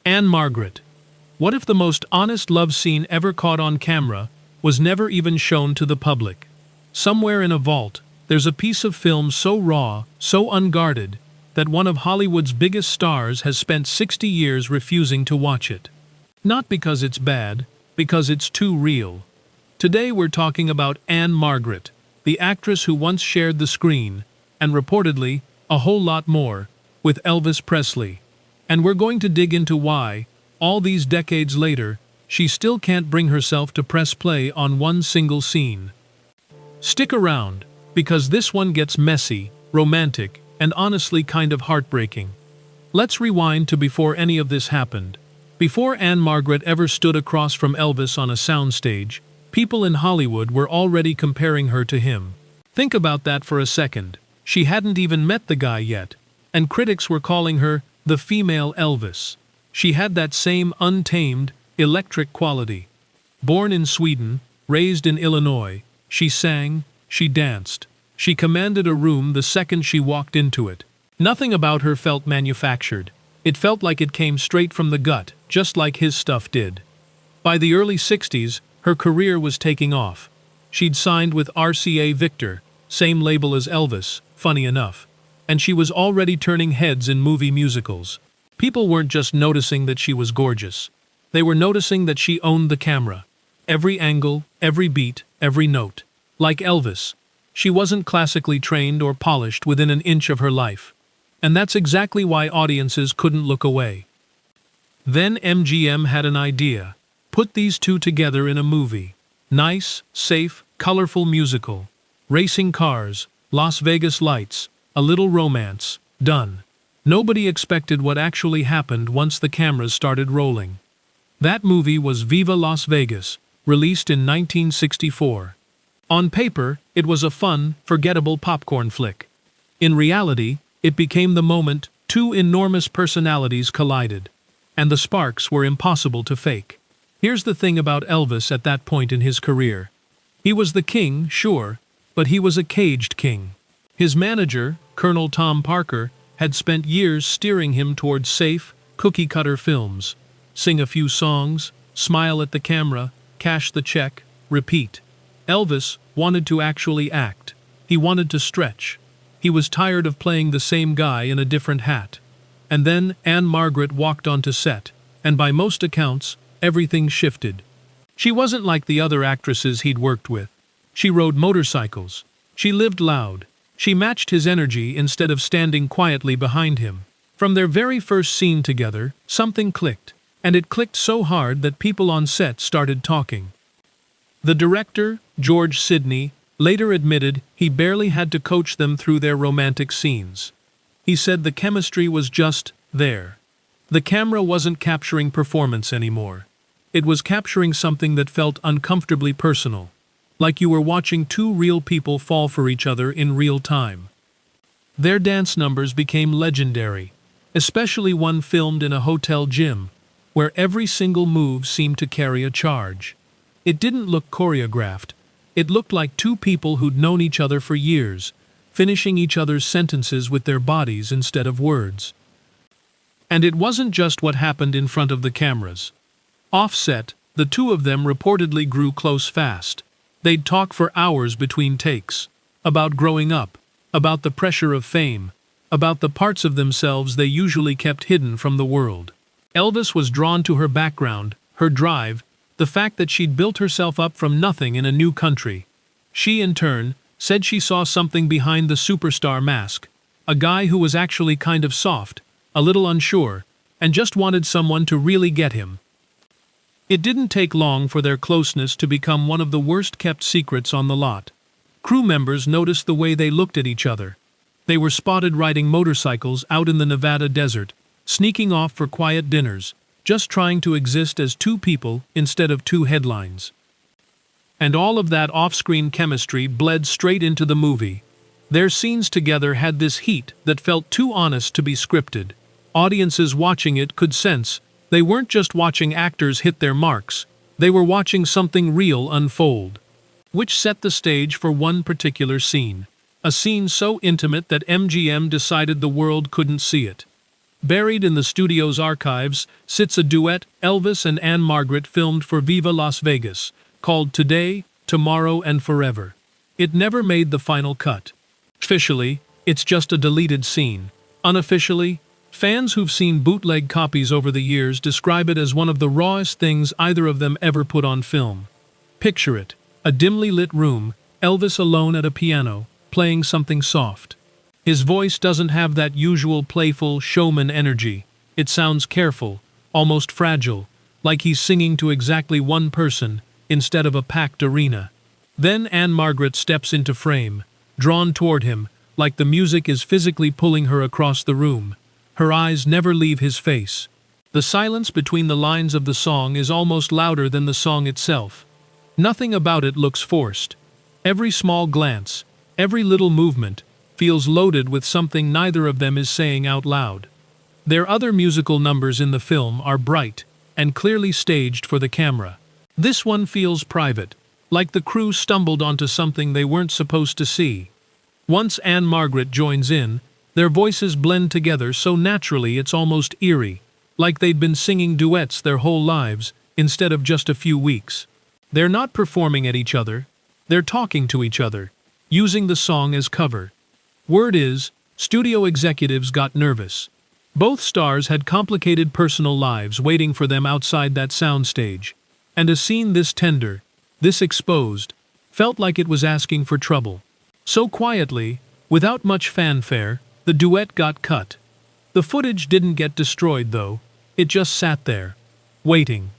Ann-Margret. What if the most honest love scene ever caught on camera was never even shown to the public? Somewhere in a vault, there's a piece of film so raw, so unguarded, that one of Hollywood's biggest stars has spent 60 years refusing to watch it. Not because it's bad, because it's too real. Today we're talking about Ann-Margret, the actress who once shared the screen, and reportedly, a whole lot more, with Elvis Presley. And we're going to dig into why, all these decades later, she still can't bring herself to press play on one single scene. Stick around, because this one gets messy, romantic, and honestly kind of heartbreaking. Let's rewind to before any of this happened. Before Ann-Margret ever stood across from Elvis on a soundstage, people in Hollywood were already comparing her to him. Think about that for a second. She hadn't even met the guy yet, and critics were calling her the female Elvis. She had that same untamed, electric quality. Born in Sweden, raised in Illinois, she sang, she danced. She commanded a room the second she walked into it. Nothing about her felt manufactured. It felt like it came straight from the gut, just like his stuff did. By the early 60s, her career was taking off. She'd signed with RCA Victor, same label as Elvis, funny enough. And she was already turning heads in movie musicals. People weren't just noticing that she was gorgeous. They were noticing that she owned the camera. Every angle, every beat, every note. Like Elvis, she wasn't classically trained or polished within an inch of her life. And that's exactly why audiences couldn't look away. Then MGM had an idea. Put these two together in a movie. Nice, safe, colorful musical. Racing cars, Las Vegas lights, a little romance. Done. Nobody expected what actually happened once the cameras started rolling. That movie was Viva Las Vegas, released in 1964. On paper, it was a fun, forgettable popcorn flick. In reality, it became the moment two enormous personalities collided, and the sparks were impossible to fake. Here's the thing about Elvis at that point in his career. He was the king, sure, but he was a caged king. His manager, Colonel Tom Parker, had spent years steering him towards safe, cookie-cutter films. Sing a few songs, smile at the camera, cash the check, repeat. Elvis wanted to actually act. He wanted to stretch. He was tired of playing the same guy in a different hat. And then Ann-Margret walked onto set, and by most accounts, everything shifted. She wasn't like the other actresses he'd worked with. She rode motorcycles. She lived loud. She matched his energy instead of standing quietly behind him. From their very first scene together, something clicked, and it clicked so hard that people on set started talking. The director, George Sidney, later admitted he barely had to coach them through their romantic scenes. He said the chemistry was just there. The camera wasn't capturing performance anymore. It was capturing something that felt uncomfortably personal. Like you were watching two real people fall for each other in real time. Their dance numbers became legendary, especially one filmed in a hotel gym, where every single move seemed to carry a charge. It didn't look choreographed. It looked like two people who'd known each other for years, finishing each other's sentences with their bodies instead of words. And it wasn't just what happened in front of the cameras. Off-set, the two of them reportedly grew close fast. They'd talk for hours between takes, about growing up, about the pressure of fame, about the parts of themselves they usually kept hidden from the world. Elvis was drawn to her background, her drive, the fact that she'd built herself up from nothing in a new country. She, in turn, said she saw something behind the superstar mask, a guy who was actually kind of soft, a little unsure, and just wanted someone to really get him. It didn't take long for their closeness to become one of the worst-kept secrets on the lot. Crew members noticed the way they looked at each other. They were spotted riding motorcycles out in the Nevada desert, sneaking off for quiet dinners, just trying to exist as two people instead of two headlines. And all of that off-screen chemistry bled straight into the movie. Their scenes together had this heat that felt too honest to be scripted. Audiences watching it could sense they weren't just watching actors hit their marks, they were watching something real unfold. Which set the stage for one particular scene. A scene so intimate that MGM decided the world couldn't see it. Buried in the studio's archives sits a duet Elvis and Ann-Margret filmed for Viva Las Vegas, called Today, Tomorrow and Forever. It never made the final cut. Officially, it's just a deleted scene. Unofficially, fans who've seen bootleg copies over the years describe it as one of the rawest things either of them ever put on film. Picture it, a dimly lit room, Elvis alone at a piano, playing something soft. His voice doesn't have that usual playful showman energy. It sounds careful, almost fragile, like he's singing to exactly one person instead of a packed arena. Then Ann-Margret steps into frame, drawn toward him, like the music is physically pulling her across the room. Her eyes never leave his face. The silence between the lines of the song is almost louder than the song itself. Nothing about it looks forced. Every small glance, every little movement, feels loaded with something neither of them is saying out loud. Their other musical numbers in the film are bright and clearly staged for the camera. This one feels private, like the crew stumbled onto something they weren't supposed to see. Once Ann-Margret joins in, their voices blend together so naturally it's almost eerie, like they'd been singing duets their whole lives instead of just a few weeks. They're not performing at each other, they're talking to each other, using the song as cover. Word is, studio executives got nervous. Both stars had complicated personal lives waiting for them outside that soundstage, and a scene this tender, this exposed, felt like it was asking for trouble. So quietly, without much fanfare, the duet got cut. The footage didn't get destroyed though, it just sat there, waiting,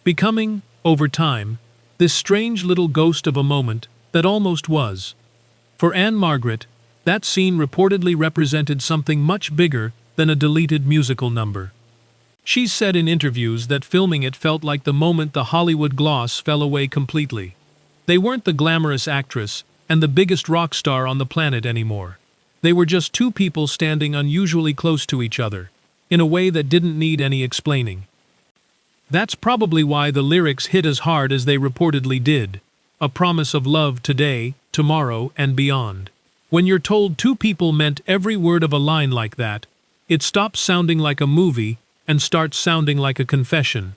becoming, over time, this strange little ghost of a moment that almost was. For Ann-Margret, that scene reportedly represented something much bigger than a deleted musical number. She's said in interviews that filming it felt like the moment the Hollywood gloss fell away completely. They weren't the glamorous actress and the biggest rock star on the planet anymore. They were just two people standing unusually close to each other, in a way that didn't need any explaining. That's probably why the lyrics hit as hard as they reportedly did. A promise of love today, tomorrow, and beyond. When you're told two people meant every word of a line like that, it stops sounding like a movie and starts sounding like a confession.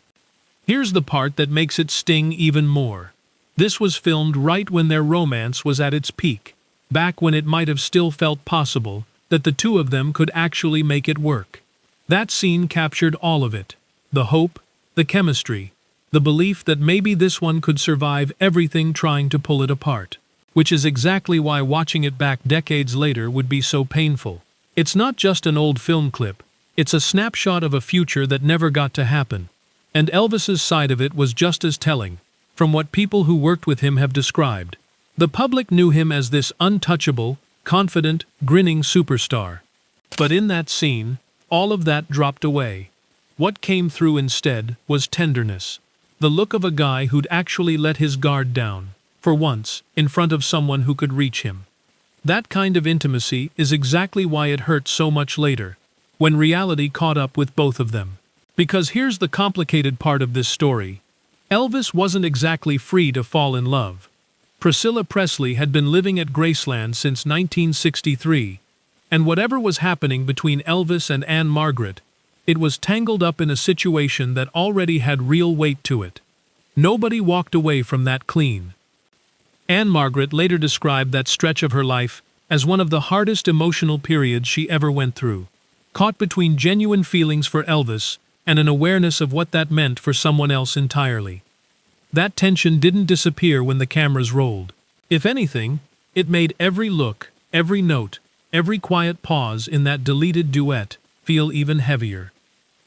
Here's the part that makes it sting even more. This was filmed right when their romance was at its peak, back when it might have still felt possible that the two of them could actually make it work. That scene captured all of it. The hope, the chemistry, the belief that maybe this one could survive everything trying to pull it apart. Which is exactly why watching it back decades later would be so painful. It's not just an old film clip, it's a snapshot of a future that never got to happen. And Elvis's side of it was just as telling, from what people who worked with him have described. The public knew him as this untouchable, confident, grinning superstar. But in that scene, all of that dropped away. What came through instead was tenderness. The look of a guy who'd actually let his guard down. For once, in front of someone who could reach him. That kind of intimacy is exactly why it hurt so much later, when reality caught up with both of them. Because here's the complicated part of this story. Elvis wasn't exactly free to fall in love. Priscilla Presley had been living at Graceland since 1963, and whatever was happening between Elvis and Ann-Margret, it was tangled up in a situation that already had real weight to it. Nobody walked away from that clean. Ann-Margret later described that stretch of her life as one of the hardest emotional periods she ever went through, caught between genuine feelings for Elvis and an awareness of what that meant for someone else entirely. That tension didn't disappear when the cameras rolled. If anything, it made every look, every note, every quiet pause in that deleted duet feel even heavier.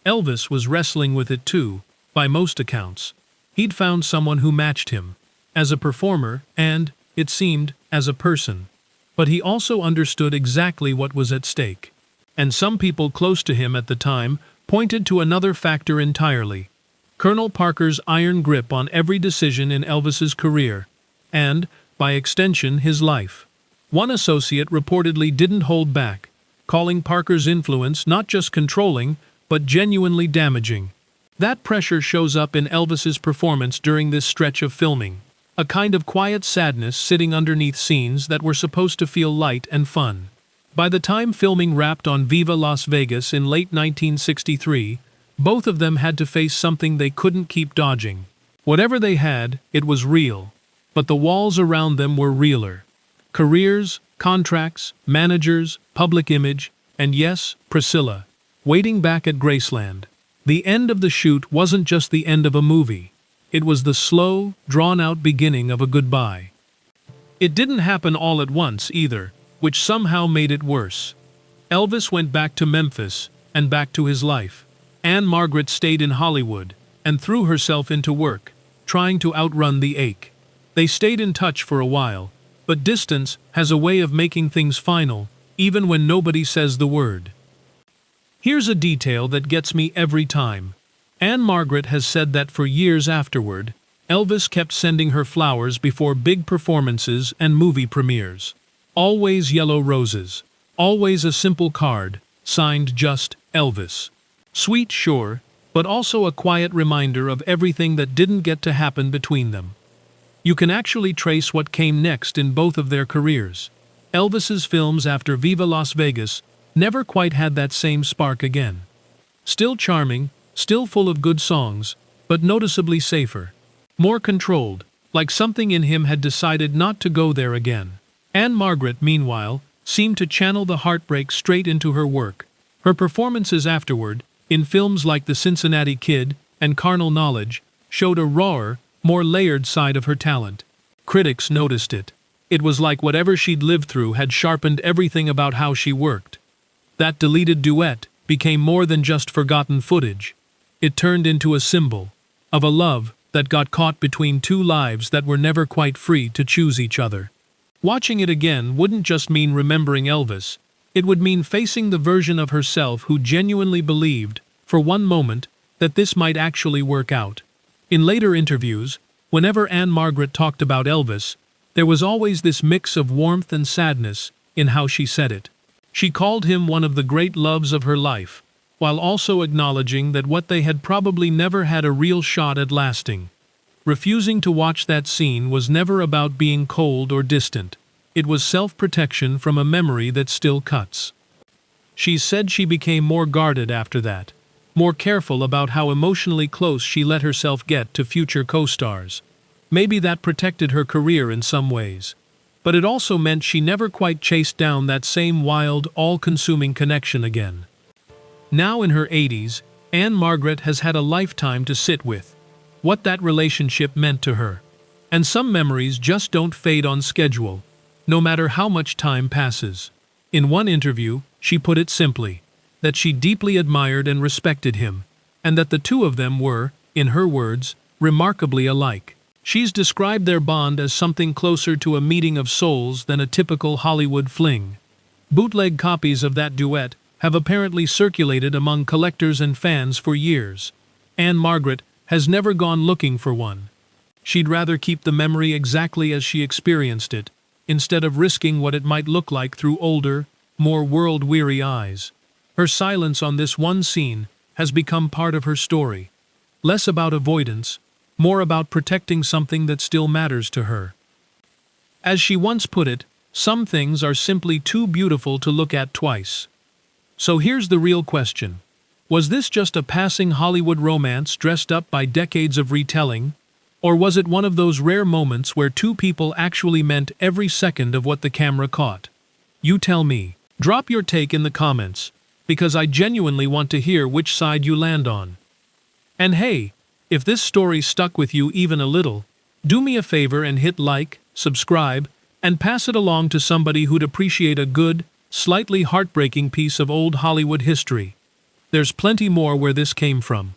Elvis was wrestling with it too, by most accounts. He'd found someone who matched him, as a performer and, it seemed, as a person. But he also understood exactly what was at stake. And some people close to him at the time pointed to another factor entirely. Colonel Parker's iron grip on every decision in Elvis's career, and, by extension, his life. One associate reportedly didn't hold back, calling Parker's influence not just controlling, but genuinely damaging. That pressure shows up in Elvis's performance during this stretch of filming. A kind of quiet sadness sitting underneath scenes that were supposed to feel light and fun. By the time filming wrapped on Viva Las Vegas in late 1963, both of them had to face something they couldn't keep dodging. Whatever they had, it was real. But the walls around them were realer. Careers, contracts, managers, public image, and yes, Priscilla, waiting back at Graceland. The end of the shoot wasn't just the end of a movie. It was the slow, drawn-out beginning of a goodbye. It didn't happen all at once either, which somehow made it worse. Elvis went back to Memphis, and back to his life. Ann-Margret stayed in Hollywood, and threw herself into work, trying to outrun the ache. They stayed in touch for a while, but distance has a way of making things final, even when nobody says the word. Here's a detail that gets me every time. Ann-Margret has said that for years afterward, Elvis kept sending her flowers before big performances and movie premieres. Always yellow roses. Always a simple card, signed just Elvis. Sweet, sure, but also a quiet reminder of everything that didn't get to happen between them. You can actually trace what came next in both of their careers. Elvis's films after Viva Las Vegas never quite had that same spark again. Still charming, still full of good songs, but noticeably safer. More controlled, like something in him had decided not to go there again. Ann-Margret, meanwhile, seemed to channel the heartbreak straight into her work. Her performances afterward, in films like The Cincinnati Kid and Carnal Knowledge, showed a rawer, more layered side of her talent. Critics noticed it. It was like whatever she'd lived through had sharpened everything about how she worked. That deleted duet became more than just forgotten footage. It turned into a symbol of a love that got caught between two lives that were never quite free to choose each other. Watching it again wouldn't just mean remembering Elvis. It would mean facing the version of herself who genuinely believed, for one moment, that this might actually work out. In later interviews, whenever Ann-Margret talked about Elvis, there was always this mix of warmth and sadness in how she said it. She called him one of the great loves of her life, while also acknowledging that what they had probably never had a real shot at lasting. Refusing to watch that scene was never about being cold or distant. It was self-protection from a memory that still cuts. She said she became more guarded after that, more careful about how emotionally close she let herself get to future co-stars. Maybe that protected her career in some ways. But it also meant she never quite chased down that same wild, all-consuming connection again. Now in her 80s, Ann-Margret has had a lifetime to sit with. What that relationship meant to her. And some memories just don't fade on schedule, no matter how much time passes. In one interview, she put it simply, that she deeply admired and respected him, and that the two of them were, in her words, remarkably alike. She's described their bond as something closer to a meeting of souls than a typical Hollywood fling. Bootleg copies of that duet have apparently circulated among collectors and fans for years. Ann-Margret has never gone looking for one. She'd rather keep the memory exactly as she experienced it, instead of risking what it might look like through older, more world-weary eyes. Her silence on this one scene has become part of her story. Less about avoidance, more about protecting something that still matters to her. As she once put it, some things are simply too beautiful to look at twice. So here's the real question. Was this just a passing Hollywood romance dressed up by decades of retelling? Or was it one of those rare moments where two people actually meant every second of what the camera caught? You tell me. Drop your take in the comments, because I genuinely want to hear which side you land on. And hey, if this story stuck with you even a little, do me a favor and hit like, subscribe, and pass it along to somebody who'd appreciate a good, slightly heartbreaking piece of old Hollywood history. There's plenty more where this came from.